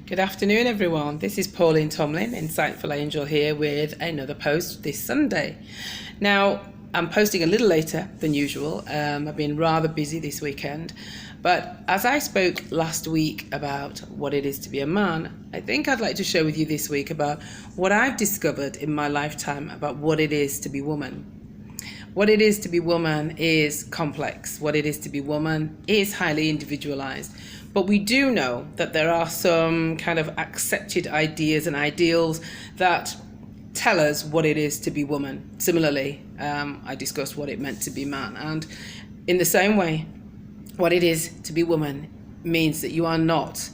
Good afternoon, everyone. This is Pauline Tomlin, Insightful Angel, here with another post this Sunday. Now, I'm posting a little later than usual. I've been rather busy this weekend. But as I spoke last week about what it is to be a man, I think I'd like to share with you this week about what I've discovered in my lifetime about what it is to be woman. What it is to be woman is complex. What it is to be woman is highly individualized. But we do know that there are some kind of accepted ideas and ideals that tell us what it is to be woman. Similarly, I discussed what it meant to be man. And in the same way, what it is to be woman means that you are not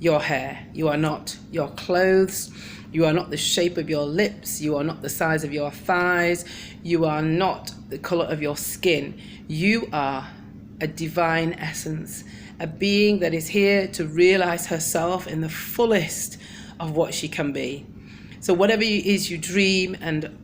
your hair, you are not your clothes, you are not the shape of your lips, you are not the size of your thighs, you are not the color of your skin. You are a divine essence, a being that is here to realize herself in the fullest of what she can be. So whatever it is you dream and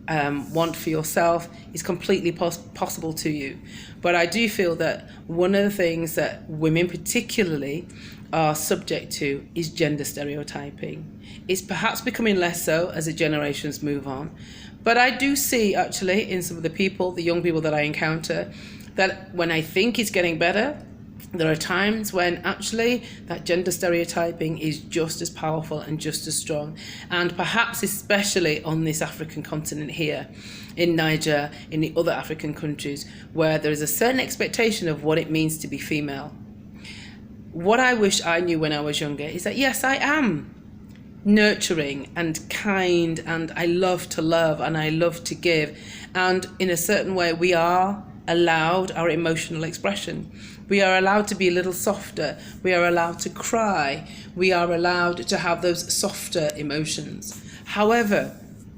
want for yourself is completely possible to you. But I do feel that one of the things that women particularly are subject to is gender stereotyping. It's perhaps becoming less so as the generations move on. But I do see actually in some of the people, the young people that I encounter, that when I think it's getting better, there are times when actually that gender stereotyping is just as powerful and just as strong. And perhaps especially on this African continent here, in Niger, in the other African countries, where there is a certain expectation of what it means to be female. What I wish I knew when I was younger is that yes, I am nurturing and kind, and I love to love and I love to give. And in a certain way, we are allowed our emotional expression. We are allowed to be a little softer. We are allowed to cry. We are allowed to have those softer emotions. However,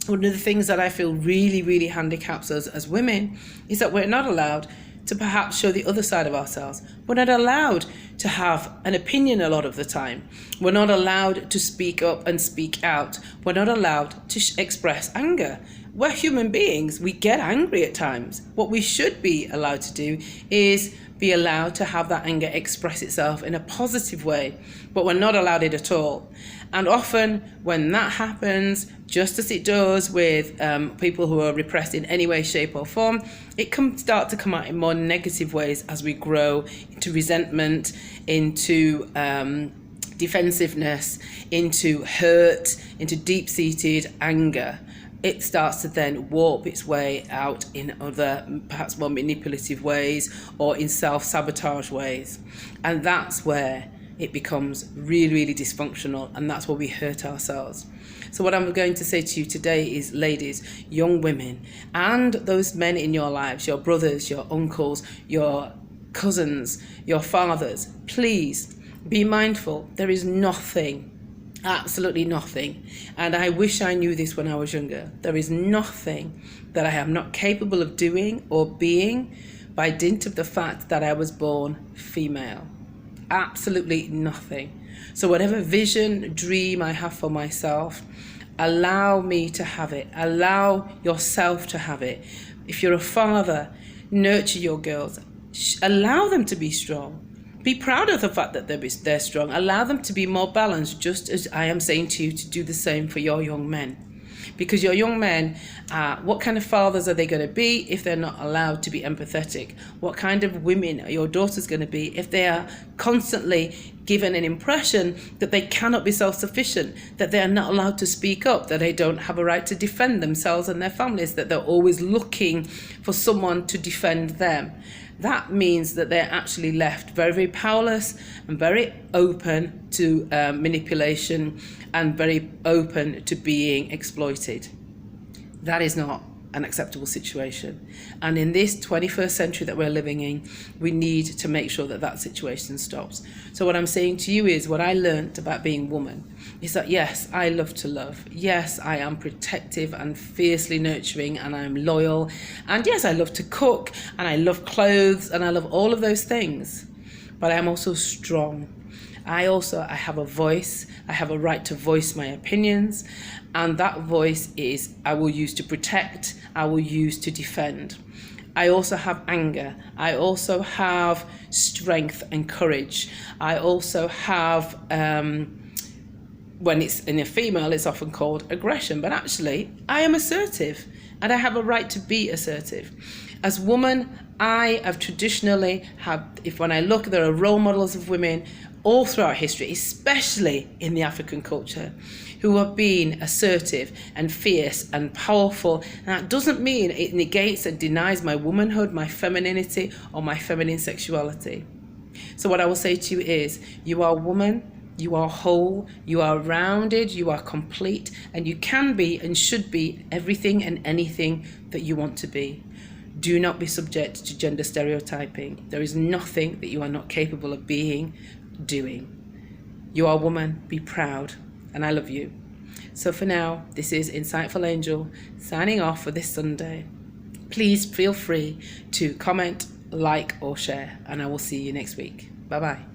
one of the things that I feel really, really handicaps us as women is that we're not allowed to perhaps show the other side of ourselves. We're not allowed to have an opinion a lot of the time. We're not allowed to speak up and speak out. We're not allowed to express anger. We're human beings. We get angry at times. What we should be allowed to do is be allowed to have that anger express itself in a positive way, but we're not allowed it at all. And often when that happens, just as it does with people who are repressed in any way, shape or form, it can start to come out in more negative ways as we grow into resentment, into defensiveness, into hurt, into deep-seated anger. It starts to then warp its way out in other, perhaps more manipulative ways or in self-sabotage ways. And that's where it becomes really, really dysfunctional, and that's where we hurt ourselves. So what I'm going to say to you today is, ladies, young women, and those men in your lives, your brothers, your uncles, your cousins, your fathers, please be mindful. There is nothing, absolutely nothing, and I wish I knew this when I was younger. There is nothing that I am not capable of doing or being by dint of the fact that I was born female. Absolutely nothing. So whatever vision, dream I have for myself, allow me to have it. Allow yourself to have it. If you're a father, nurture your girls. Allow them to be strong. Be proud of the fact that they're strong. Allow them to be more balanced, just as I am saying to you to do the same for your young men. Because your young men, what kind of fathers are they going to be if they're not allowed to be empathetic? What kind of women are your daughters going to be if they are constantly given an impression that they cannot be self-sufficient, that they are not allowed to speak up, that they don't have a right to defend themselves and their families, that they're always looking for someone to defend them? That means that they're actually left very, very powerless and very open to manipulation and very open to being exploited. That is not an acceptable situation. And in this 21st century that we're living in, we need to make sure that that situation stops. So what I'm saying to you is, what I learned about being woman is that yes, I love to love. Yes, I am protective and fiercely nurturing, and I'm loyal. And yes, I love to cook, and I love clothes, and I love all of those things. But I am also strong. I have a voice. I have a right to voice my opinions, and that voice is I will use to protect, I will use to defend. I also have anger. I also have strength and courage. I also have when it's in a female, it's often called aggression. But actually, I am assertive and I have a right to be assertive. As woman, I have traditionally if when I look, there are role models of women all throughout history, especially in the African culture, who have been assertive and fierce and powerful. And that doesn't mean it negates and denies my womanhood, my femininity, or my feminine sexuality. So what I will say to you is, you are a woman, you are whole, you are rounded, you are complete, and you can be and should be everything and anything that you want to be. Do not be subject to gender stereotyping. There is nothing that you are not capable of being, doing. You are a woman, be proud, and I love you. So for now, this is Insightful Angel signing off for this Sunday. Please feel free to comment, like, or share, and I will see you next week. Bye-bye.